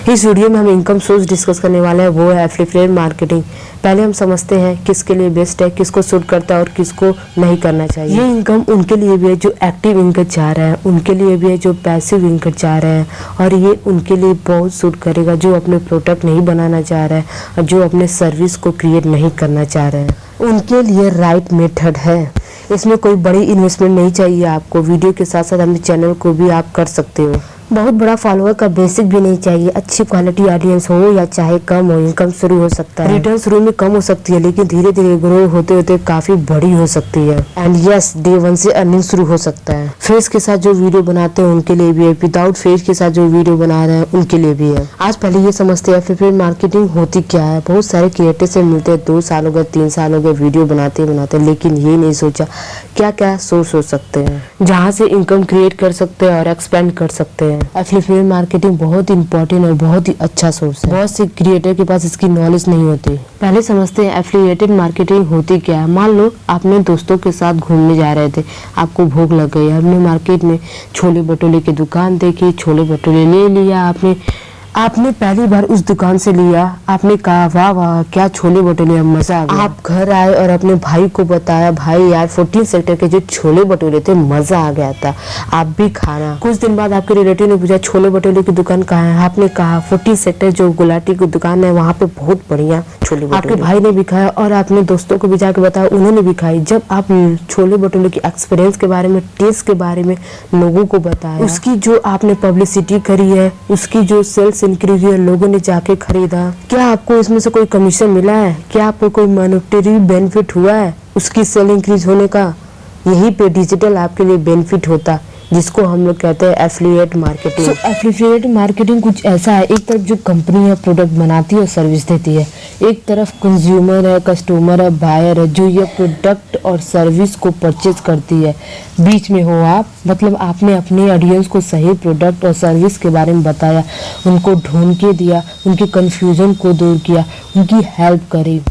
इस वीडियो में हम इनकम सोर्स डिस्कस करने वाले हैं, वो है एफिलिएट मार्केटिंग। पहले हम समझते हैं किसके लिए बेस्ट है, किसको सूट करता है और किसको नहीं करना चाहिए। ये इनकम उनके लिए भी है जो एक्टिव इनकम चाह रहे हैं, उनके लिए भी है जो पैसिव इनकम चाह रहे हैं, और ये उनके लिए बहुत सूट करेगा जो अपने प्रोडक्ट नहीं बनाना चाह रहे हैं और जो अपने सर्विस को क्रिएट नहीं करना चाह रहे हैं। उनके लिए राइट मेथड है। इसमें कोई बड़ी इन्वेस्टमेंट नहीं चाहिए आपको। वीडियो के साथ साथ अपने चैनल को भी आप कर सकते हो। बहुत बड़ा फॉलोअर का बेसिक भी नहीं चाहिए। अच्छी क्वालिटी ऑडियंस हो या चाहे कम हो, इनकम शुरू हो सकता है। रिटर्न शुरू में कम हो सकती है लेकिन धीरे धीरे ग्रो होते होते काफी बड़ी हो सकती है। एंड यस, डे 1 से अर्निंग शुरू हो सकता है। फेस के साथ जो वीडियो बनाते हैं उनके लिए भी है, विदाउट फेस के साथ जो वीडियो बना रहे हैं उनके लिए भी है। आज पहले ये समझते हैं एफिलिएट मार्केटिंग होती क्या है। बहुत सारे क्रिएटर से मिलते हैं, 2 साल हो गए 3 साल हो गए वीडियो बनाते लेकिन ये नहीं सोचा क्या क्या सोर्स हो सकते हैं जहाँ से इनकम क्रिएट कर सकते हैं और एक्सपेंड कर सकते हैं। एफिलिएट मार्केटिंग बहुत इंपॉर्टेंट और बहुत ही अच्छा सोर्स है। बहुत से क्रिएटर के पास इसकी नॉलेज नहीं होती। पहले समझते हैं एफिलिएटेड मार्केटिंग होती क्या है। मान लो आपने दोस्तों के साथ घूमने जा रहे थे, आपको भूख लग गई, आपने मार्केट में छोले भटूरे की दुकान देखी, छोले भटूरे ले लिया। आपने पहली बार उस दुकान से लिया, आपने कहा वाह वाह क्या छोले भटूरे, मजा आ गया। आप घर आए और अपने भाई को बताया, भाई यार 14 सेक्टर के जो छोले भटूरे थे मजा आ गया था, आप भी खाना। कुछ दिन बाद आपके रिलेटिव ने पूछा छोले भटूरे की दुकान कहाँ है, आपने कहा 14 सेक्टर जो गुलाटी की दुकान है वहाँ पे बहुत बढ़िया छोले भटूरे। आपके भाई ने भी खाया और आपने दोस्तों को भी जाके बताया, उन्होंने भी खाई। जब आप छोले भटूरे की एक्सपीरियंस के बारे में, टेस्ट के बारे में लोगों को बताया, उसकी जो आपने पब्लिसिटी करी है, उसकी जो सेल्स इंक्रीज हुई, लोगों ने जाके खरीदा, क्या आपको इसमें से कोई कमीशन मिला है? क्या आपको कोई मॉनेटरी बेनिफिट हुआ है उसकी सेल इंक्रीज होने का? यही पे डिजिटल आपके लिए बेनिफिट होता है जिसको हम लोग कहते हैं एफिलिएट मार्केटिंग। एफिलिएट मार्केटिंग कुछ ऐसा है, एक तरफ जो कंपनी है प्रोडक्ट बनाती है और सर्विस देती है, एक तरफ कंज्यूमर है, कस्टमर है, बायर है जो ये प्रोडक्ट और सर्विस को परचेज करती है। बीच में हो आप, मतलब आपने अपने ऑडियंस को सही प्रोडक्ट और सर्विस के बारे में बताया, उनको ढूंढ के दिया, उनके कंफ्यूजन को दूर किया, उनकी हेल्प करी।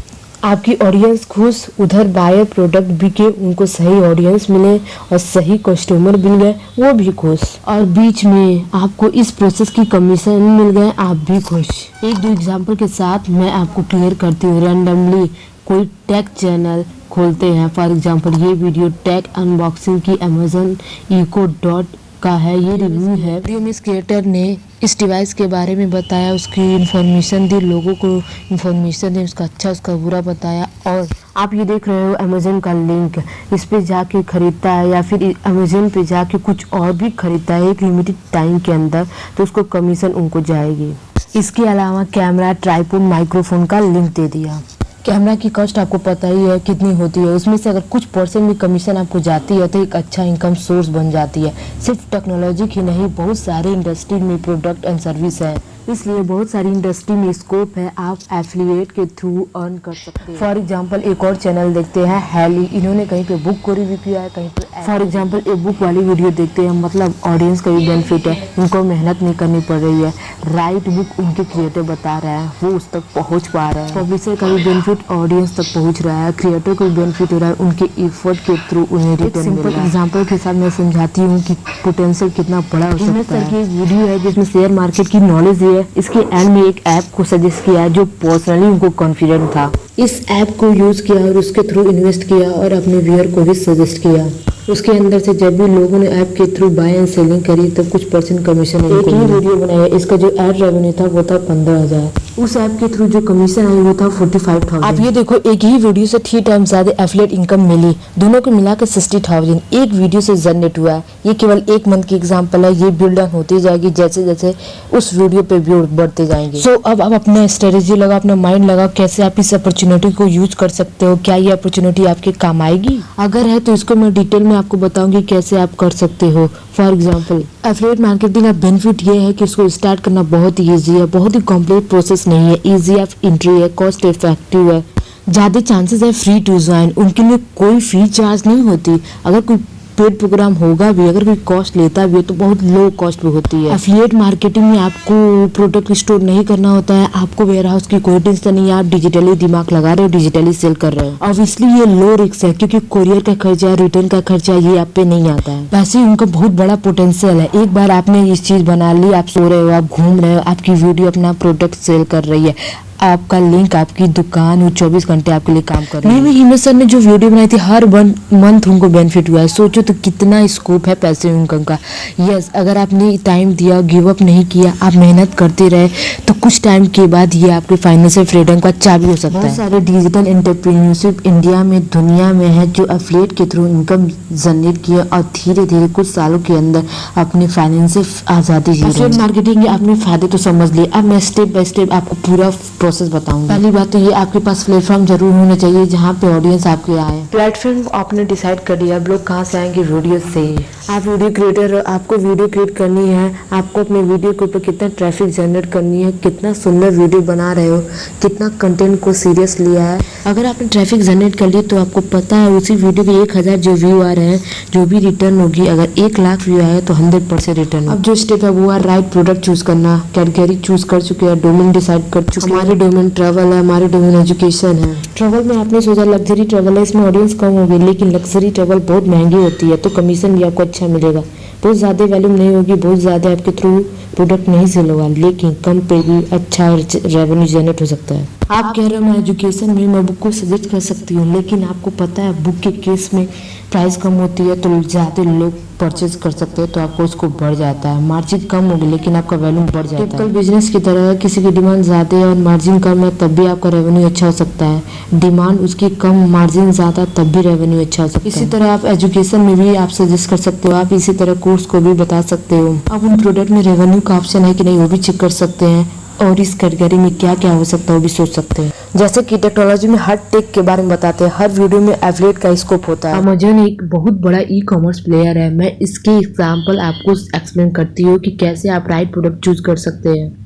आपकी ऑडियंस खुश, उधर बायर प्रोडक्ट बिके, उनको सही ऑडियंस मिले और सही कस्टमर मिल गए, वो भी खुश, और बीच में आपको इस प्रोसेस की कमीशन मिल गए, आप भी खुश। 1-2 एग्जांपल के साथ मैं आपको क्लियर करती हूँ। रैंडमली कोई टेक चैनल खोलते हैं, फॉर एग्जांपल ये वीडियो टेक अनबॉक्सिंग की अमेजन इको डॉट का है, ये रिव्यू है। वीडियो में इस क्रिएटर ने इस डिवाइस के बारे में बताया, उसकी इन्फॉर्मेशन दी, लोगों को इन्फॉर्मेशन दी, उसका अच्छा उसका बुरा बताया। और आप ये देख रहे हो अमेजन का लिंक, इस पे जाके खरीदता है या फिर अमेजन पे जाके कुछ और भी खरीदता है एक लिमिटेड टाइम के अंदर, तो उसको कमीशन उनको जाएगी। इसके अलावा कैमरा, ट्राइपॉड, माइक्रोफोन का लिंक दे दिया। कैमरा की कॉस्ट आपको पता ही है कितनी होती है, उसमें से अगर कुछ % भी कमीशन आपको जाती है तो एक अच्छा इनकम सोर्स बन जाती है। सिर्फ टेक्नोलॉजी की नहीं, बहुत सारे इंडस्ट्री में प्रोडक्ट एंड सर्विस है, इसलिए बहुत सारी इंडस्ट्री में स्कोप है, आप एफिलिएट के थ्रू अर्न कर सकते हैं। फॉर एग्जांपल एक और चैनल देखते हैं हैली, इन्होंने कहीं पे बुक को रिव्यू किया है, कहीं पे फॉर एग्जांपल एक बुक वाली वीडियो देखते हैं, मतलब ऑडियंस का भी बेनिफिट है, इनको मेहनत नहीं करनी पड़ रही है, राइट बुक उनके क्रिएटर बता रहा है, वो उस तक पहुँच पा रहा है, पब्लिशर का भी बेनिफिट ऑडियंस तक पहुँच रहा है, क्रिएटर को भी बेनिफिट हो रहा है, उनके एफर्ट के थ्रू उन्हें रिटर्न मिल रहा है। एग्जाम्पल के साथ मैं समझाती हूँ कि पोटेंशियल कितना बड़ा हो सकता है। एक वीडियो है जिसमें शेयर मार्केट की नॉलेज है, इसके एंड में एक ऐप को सजेस्ट किया जो पर्सनली उनको कॉन्फिडेंट था, इस ऐप को यूज किया और उसके थ्रू इन्वेस्ट किया और अपने व्यूअर को भी सजेस्ट किया। उसके अंदर से जब भी लोगों ने ऐप के थ्रू बाय एंड सेलिंग करी तब कुछ % कमीशन एक ही वीडियो बनाया, इसका जो एड रेवेन्यू था वो था 15,000, उस ऐप के थ्रू जो कमीशन आई वो था 45,000। आप ये देखो, एक ही वीडियो से 3 टाइम ज्यादा एफिलिएट इनकम मिली, दोनों को मिलाकर 60,000 एक वीडियो से जनरेट हुआ है। ये केवल 1 मंथ की एग्जांपल है, ये बिल्ड अप होती जाएगी जैसे जैसे उस वीडियो पे व्यू बढ़ते जाएंगे। सो अब आप अपना स्ट्रेटेजी लगा, अपना माइंड लगा, कैसे आप इस अपॉर्चुनिटी को यूज कर सकते हो, क्या ये अपॉर्चुनिटी आपके काम आएगी? अगर है तो इसको मैं डिटेल में आपको बताऊंगी कैसे आप कर सकते हो। फॉर एग्जांपल एफिलिएट मार्केटिंग का बेनिफिट ये है कि इसको स्टार्ट करना बहुत ही ईजी है, बहुत ही कॉम्प्लेक्स प्रोसेस नहीं है, ईजी ऑफ एंट्री है, कॉस्ट इफेक्टिव है, ज़्यादा चांसेस है फ्री टू ज्वाइन, उनके लिए कोई फी चार्ज नहीं होती। अगर कोई पेड प्रोग्राम होगा भी, अगर कोई कॉस्ट लेता भी है तो बहुत लो कॉस्ट पे होती है। एफिलिएट मार्केटिंग में आपको प्रोडक्ट स्टोर नहीं करना होता है, आपको वेयर हाउस की कोई टेंशन नहीं है, आप डिजिटली दिमाग लगा रहे हो, डिजिटली सेल कर रहे हो। ऑब्वियसली ये लो रिस्क है क्योंकि कोरियर का खर्चा, रिटर्न का खर्चा ये आप पे नहीं आता है। वैसे उनका बहुत बड़ा पोटेंशियल है। एक बार आपने इस चीज बना ली, आप सो रहे हो, आप घूम रहे हो, आपकी वीडियो अपना प्रोडक्ट सेल कर रही है, आपका लिंक, आपकी दुकान वो 24 घंटे आपके लिए काम कर रही है। हिम्मत सर ने जो वीडियो बनाई थी, हर 1 मंथ उनको बेनिफिट हुआ है। सोचो तो कितना स्कोप है पैसे इनकम का। यस, अगर आपने टाइम दिया, गिव अप नहीं किया, आप मेहनत करते रहे तो कुछ टाइम के बाद ये आपके फाइनेंशियल फ्रीडम का चाबी हो सकता है। बहुत सारे डिजिटल एंटरप्रेन्योरशिप इंडिया में, दुनिया में है जो एफिलिएट के थ्रू इनकम जनरेट किए और धीरे धीरे कुछ सालों के अंदर अपनी फाइनेंशियल आजादी जी रहे हैं। मार्केटिंग के आपने फायदे तो समझ लिए, अब मैं स्टेप बाय स्टेप आपको पूरा प्रोसेस बताऊंगी। पहली बात तो ये, आपके पास प्लेटफॉर्म जरूर होना चाहिए जहाँ पे ऑडियंस आपके आए। प्लेटफॉर्म आपने डिसाइड कर लिया, अब लोग कहाँ से आएंगे? वीडियो से। आप वीडियो क्रिएटर, आपको वीडियो क्रिएट करनी है, आपको अपने वीडियो के ऊपर कितना ट्रैफिक जनरेट करनी है, कितना सुंदर वीडियो बना रहे हो, कितना कंटेंट को सीरियस लिया है। अगर आपने ट्रैफिक जनरेट कर लिया तो आपको पता है उसी वीडियो के 1000 जो व्यू आ रहे हैं, जो भी रिटर्न होगी, अगर 1 लाख व्यू आए तो 100% रिटर्न। अब जो स्टेप है वो है राइट प्रोडक्ट चूज करना। कैटेगरी चूज कर चुके हैं, डोमेन डिसाइड कर चुके हैं। हमारे डोमेन ट्रैवल है, हमारे डोमेन एजुकेशन है। ट्रैवल में आपने सोचा लग्जरी ट्रैवल है, इसमें ऑडियंस कम होगी, लेकिन लग्जरी ट्रैवल बहुत महंगी होती है तो कमीशन भी आपको अच्छा मिलेगा। बहुत ज़्यादा वैल्यूम नहीं होगी, बहुत ज़्यादा आपके थ्रू प्रोडक्ट नहीं सेल होगा, लेकिन कम पे भी अच्छा रेवेन्यू जनरेट हो सकता है। आप कह रहे हो मैं एजुकेशन में मैं बुक को सजेस्ट कर सकती हूँ, लेकिन आपको पता है बुक के केस में प्राइस कम होती है तो ज़्यादा लोग परचेज कर सकते हैं तो आपको उसको बढ़ जाता है। मार्जिन कम होगी लेकिन आपका वैल्यूम बढ़ जाता है। टिपिकल बिजनेस की तरह है, किसी की डिमांड ज़्यादा है और मार्जिन कम है तब भी आपका रेवेन्यू अच्छा हो सकता है। डिमांड उसकी कम, मार्जिन ज़्यादा, तब भी रेवेन्यू अच्छा हो सकता है। इसी तरह आप एजुकेशन में भी आप सजेस्ट कर सकते हो, आप इसी तरह कोर्स को भी बता सकते हो। अब उन प्रोडक्ट में रेवेन्यू का ऑप्शन है कि नहीं वो भी चेक कर सकते हैं, और इस कैटेगरी में क्या क्या हो सकता है वो भी सोच सकते हैं। जैसे कि टेक्नोलॉजी में हर टेक के बारे में बताते हैं, हर वीडियो में एफिलिएट का स्कोप होता है। अमेज़न एक बहुत बड़ा ई कॉमर्स प्लेयर है। मैं इसके एग्जांपल आपको एक्सप्लेन करती हूँ कि कैसे आप राइट प्रोडक्ट चूज कर सकते हैं।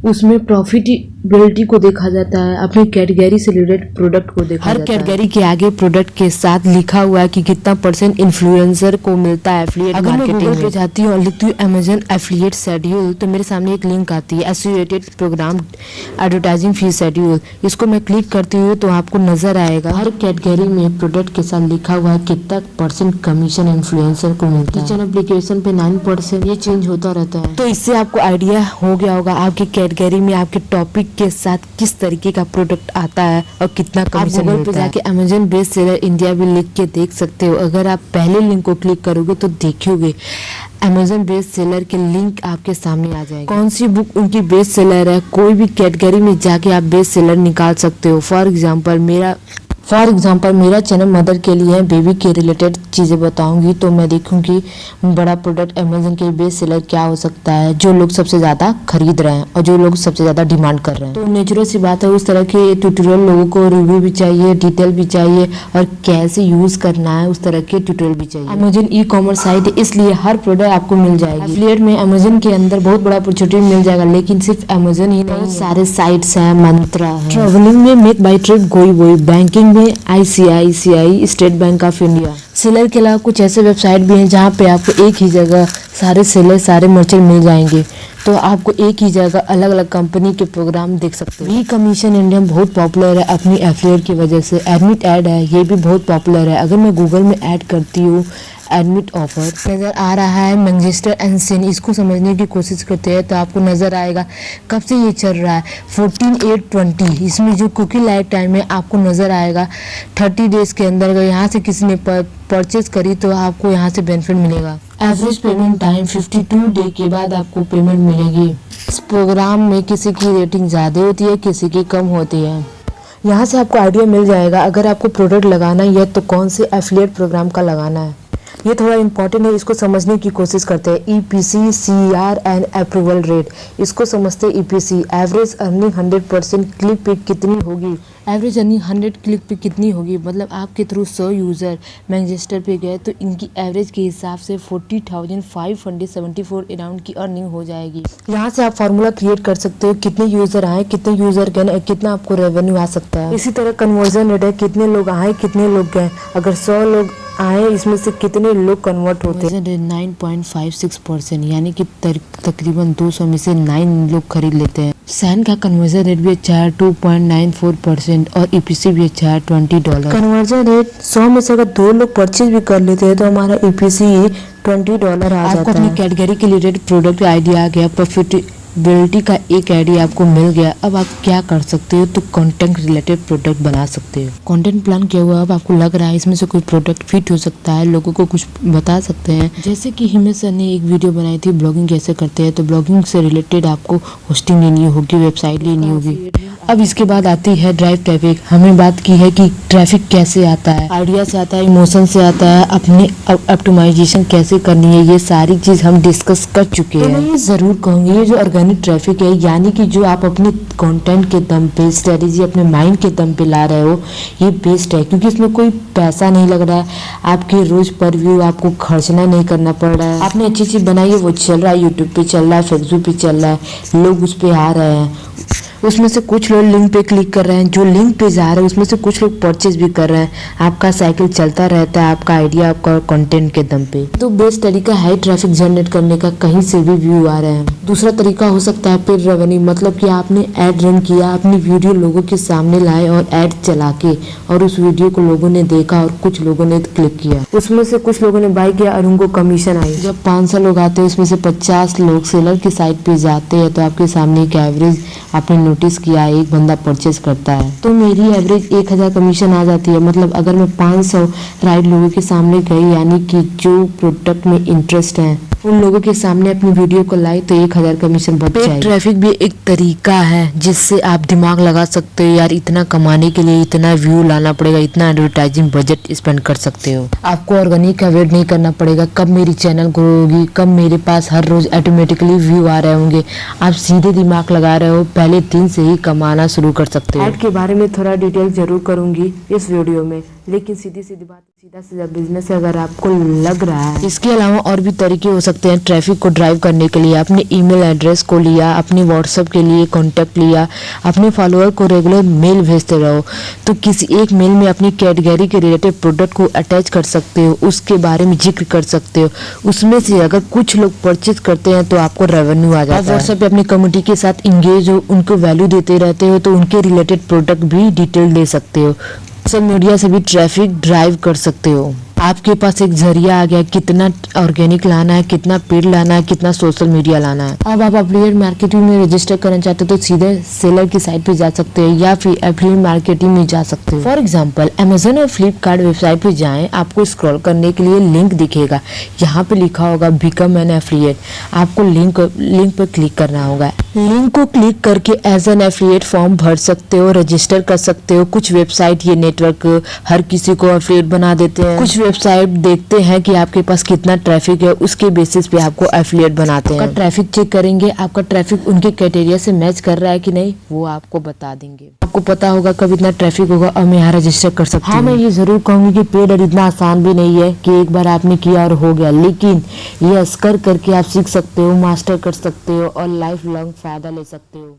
उसमें प्रॉफिटेबिलिटी को देखा जाता है, अपनी कैटेगरी से रिलेटेड प्रोडक्ट को देखा जाता है। हर कैटेगरी के आगे प्रोडक्ट के साथ लिखा हुआ है कि कितना % इन्फ्लुएंसर को मिलता है एफिलिएट मार्केटिंग। अगर मैं गूगल पे जाती हूँ और लिखती हूँ अमेज़न एफिलिएट शेड्यूल तो मेरे सामने एक लिंक आती है, एसोसिएटेड प्रोग्राम एडवर्टाइजिंग फी शेड्यूल। इसको मैं क्लिक करती हूँ तो आपको नजर आएगा हर कैटेगरी में प्रोडक्ट के साथ लिखा हुआ है कितना % कमीशन इन्फ्लुएंसर को मिलता है। किचन एप्लीकेशन पे 9%, ये चेंज होता रहता है। तो इससे आपको आइडिया हो गया होगा आपकी कैटेगरी में आपके टॉपिक के साथ किस तरीके का प्रोडक्ट आता है और कितना कमीशन मिलता है। गूगल पे जाके अमेज़न बेस्ट सेलर इंडिया भी लिख के देख सकते हो। अगर आप पहले लिंक को क्लिक करोगे तो देखोगे अमेज़न बेस्ट सेलर के लिंक आपके सामने आ जाएगा। कौन सी बुक उनकी बेस्ट सेलर है, कोई भी कैटेगरी में जाके आप बेस्ट सेलर निकाल सकते हो। फॉर एग्जाम्पल मेरा चैनल मदर के लिए है, बेबी के रिलेटेड चीज़ें बताऊंगी तो मैं देखूंगी बड़ा प्रोडक्ट अमेज़न के बेस्ट सेलर क्या हो सकता है जो लोग सबसे ज़्यादा खरीद रहे हैं और जो लोग सबसे ज़्यादा डिमांड कर रहे हैं। तो नेचुरल सी बात है, उस तरह के ट्यूटोरियल लोगों को रिव्यू भी चाहिए, डिटेल भी चाहिए और कैसे यूज़ करना है उस तरह के ट्यूटोरियल भी चाहिए। अमेज़न ई कॉमर्स साइट है, इसलिए हर प्रोडक्ट आपको मिल जाएगी। एफिलिएट में अमेज़न के अंदर बहुत बड़ा अपॉर्चुनिटी मिल जाएगा, लेकिन सिर्फ अमेज़न ही नहीं, सारे साइट्स है, मंत्रा है। ट्रेवलिंग में मेक बाई ट्रिप, गोई वोई। बैंकिंग में ICICI, state bank of India. Seller के अलावा कुछ ऐसे वेबसाइट भी हैं जहाँ पे आपको एक ही जगह सारे सेलर, सारे मर्चेंट मिल जाएंगे, तो आपको एक ही जगह अलग अलग कंपनी के प्रोग्राम देख सकते हैं। वी कमीशन इंडिया बहुत पॉपुलर है अपनी एफिलिएट की वजह से। एडमिट ऐड है, ये भी बहुत पॉपुलर है। अगर मैं गूगल में ऐड करती हूँ एडमिट ऑफर, नज़र आ रहा है मैनचेस्टर एंड सन। इसको समझने की कोशिश करते हैं तो आपको नज़र आएगा कब से ये चल रहा है, 14/8/20। इसमें जो कुकी लाइफ टाइम है आपको नज़र आएगा 30 डेज के अंदर। अगर यहाँ से किसी ने परचेज करी तो आपको यहाँ से बेनिफिट मिलेगा। एवरेज पेमेंट टाइम 52 डे के बाद आपको पेमेंट मिलेगी। इस प्रोग्राम में किसी की रेटिंग ज़्यादा होती है, किसी की कम होती है। यहाँ से आपको आइडिया मिल जाएगा अगर आपको प्रोडक्ट लगाना है तो कौन से एफिलिएट प्रोग्राम का लगाना है। ये थोड़ा इंपॉर्टेंट है, इसको समझने की कोशिश करते हैं। EPC, CR and approval rate, इसको समझते हैं। EPC एवरेज अर्निंग 100% क्लिक पे कितनी होगी। एवरेज अर्निंग 100 क्लिक पे कितनी होगी, मतलब आपके थ्रू 100 यूज़र मैनचेस्टर पे गए तो इनकी एवरेज के हिसाब से 40,574 अराउंड की अर्निंग हो जाएगी। यहाँ से आप फार्मूला क्रिएट कर सकते हो, कितने यूज़र आए, कितने यूज़र गए, कितना आपको रेवेन्यू आ सकता है। इसी तरह कन्वर्जन रेट है, कितने लोग आए, कितने लोग गए। अगर 100 लोग आए, इसमें से कितने लोग कन्वर्ट होते हैं। 9.56%, यानी कि तकरीबन 200 में से 9 लोग खरीद लेते हैं। सैन का कन्वर्जन रेट भी अच्छा है 2.94% और EPC भी अच्छा है $20। कन्वर्जन रेट 100 में से अगर 2 लोग परचेज भी कर लेते हैं तो हमारा EPC $20 आ जाता है। आपको अपनी कैटेगरी के रिलेटेड प्रोडक्ट आइडिया आ गया, प्रॉफिटेबिलिटी का एक आइडिया आपको मिल गया। अब आप क्या कर सकते हो, तो कंटेंट रिलेटेड प्रोडक्ट बना सकते हो। कंटेंट प्लान किया हुआ, अब आपको लग रहा है इसमें से कोई प्रोडक्ट फिट हो सकता है, लोगों को कुछ बता सकते हैं। जैसे कि हिमेश सर ने एक वीडियो बनाई थी ब्लॉगिंग कैसे करते हैं, तो ब्लॉगिंग से रिलेटेड आपको होस्टिंग लेनी होगी, वेबसाइट लेनी होगी। अब इसके बाद आती है ड्राइव ट्रैफिक। हमने बात की है कि ट्रैफिक कैसे आता है, आइडिया से आता है, इमोशन से आता है, अपनी ऑप्टिमाइजेशन कैसे करनी है, ये सारी चीज हम डिस्कस कर चुके हैं। मैं ये जरूर कहूंगी, ये जो ऑर्गेनिक ट्रैफिक है, यानी कि जो आप अपने कंटेंट के दम पे, स्ट्रेटेजी अपने माइंड के दम पे ला रहे हो, ये बेस्ट है, क्योंकि इसमें कोई पैसा नहीं लग रहा है, आपके रोज पर व्यू आपको खर्चना नहीं करना पड़ रहा है। आपने अच्छी चीज बनाई है, वो चल रहा है, यूट्यूब पे चल रहा है, फेसबुक पे चल रहा है, लोग उस पे आ रहे हैं। उसमें से कुछ लोग लिंक पे क्लिक कर रहे हैं, जो लिंक पे जा रहे हैं उसमें से कुछ लोग परचेज भी कर रहे हैं। आपका साइकिल चलता रहता है, आपका आइडिया, आपका कंटेंट के दम पे। तो बेस्ट तरीका है ट्रैफिक जनरेट करने का, कहीं से भी व्यू आ रहे हैं। दूसरा तरीका हो सकता है पेड रेवेन्यू, मतलब कि आपने ऐड रन किया, अपनी वीडियो लोगों के सामने लाए और ऐड चला के, और उस वीडियो को लोगों ने देखा और कुछ लोगों ने क्लिक किया, उसमें से कुछ लोगों ने बाय किया और उनको कमीशन आई। जब 500 लोग आते हैं, उसमें से 50 लोग सेलर की साइट पे जाते हैं, तो आपके सामने एक एवरेज आपने नोटिस किया, एक बंदा परचेज करता है, तो मेरी एवरेज 1000 कमीशन आ जाती है। मतलब अगर मैं 500 राइड लोगों के सामने गई, यानी कि जो प्रोडक्ट में इंटरेस्ट है, उन लोगों के सामने अपनी वीडियो को लाई, तो 1000 कमीशन बच जाएगी। ट्रैफिक भी एक तरीका है जिससे आप दिमाग लगा सकते हो, यार इतना कमाने के लिए इतना व्यू लाना पड़ेगा, इतना एडवर्टाइजिंग बजट स्पेंड कर सकते हो। आपको ऑर्गेनिक का वेट नहीं करना पड़ेगा, कब मेरी चैनल ग्रो होगी, कब मेरे पास हर रोज ऑटोमेटिकली व्यू आ रहे होंगे। आप सीधे दिमाग लगा रहे हो, पहले दिन से ही कमाना शुरू कर सकते हो। ऐड के बारे में थोड़ा डिटेल जरूर करूंगी इस वीडियो में, लेकिन सीधी बात, सीधा बिजनेस है अगर आपको लग रहा है। इसके अलावा और भी तरीके हो सकते हैं ट्रैफिक को ड्राइव करने के लिए। अपने ईमेल एड्रेस को लिया, अपने व्हाट्सएप के लिए कॉन्टेक्ट लिया, अपने फॉलोअर को रेगुलर मेल भेजते रहो, तो किसी एक मेल में अपनी कैटेगरी के रिलेटेड प्रोडक्ट को अटैच कर सकते हो, उसके बारे में जिक्र कर सकते हो। उसमें से अगर कुछ लोग परचेज करते हैं तो आपको रेवेन्यू आ जाता है। व्हाट्सएप पे अपनी कम्युनिटी के साथ इंगेज हो, उनको वैल्यू देते रहते हो, तो उनके रिलेटेड प्रोडक्ट भी डिटेल दे सकते हो। सोशल मीडिया से भी ट्रैफिक ड्राइव कर सकते हो। आपके पास एक जरिया आ गया, कितना ऑर्गेनिक लाना है, कितना पेड लाना है, कितना सोशल मीडिया लाना है। अब आप एफिलिएट मार्केटिंग में रजिस्टर करना चाहते हो तो सीधे सेलर की साइट पे जा सकते हैं, या फिर एफिलिएट मार्केटिंग में जा सकते हो। फॉर एग्जांपल अमेजन और फ्लिपकार्ट वेबसाइट पे जाएं, आपको स्क्रॉल करने के लिए लिंक दिखेगा, यहाँ पे लिखा होगा बिकम एन एफिलिएट। आपको लिंक पर क्लिक करना होगा। लिंक को क्लिक करके एज एन एफिलिएट फॉर्म भर सकते हो, रजिस्टर कर सकते हो। कुछ वेबसाइट, ये नेटवर्क हर किसी को एफिलिएट बना देते हैं। कुछ वेबसाइट देखते हैं कि आपके पास कितना ट्रैफिक है, उसके बेसिस पे आपको एफिलिएट बनाते हैं। आपका ट्रैफिक चेक करेंगे, आपका ट्रैफिक उनके क्राइटेरिया से मैच कर रहा है कि नहीं, वो आपको बता देंगे। आपको पता होगा कब इतना ट्रैफिक होगा और मैं यहाँ रजिस्टर कर सकती हूँ। हाँ, मैं ये जरूर कहूंगी कि पेड एड इतना आसान भी नहीं है कि एक बार आपने किया और हो गया, लेकिन ये कर करके आप सीख सकते हो, मास्टर कर सकते हो और लाइफ लॉन्ग फायदा ले सकते हो।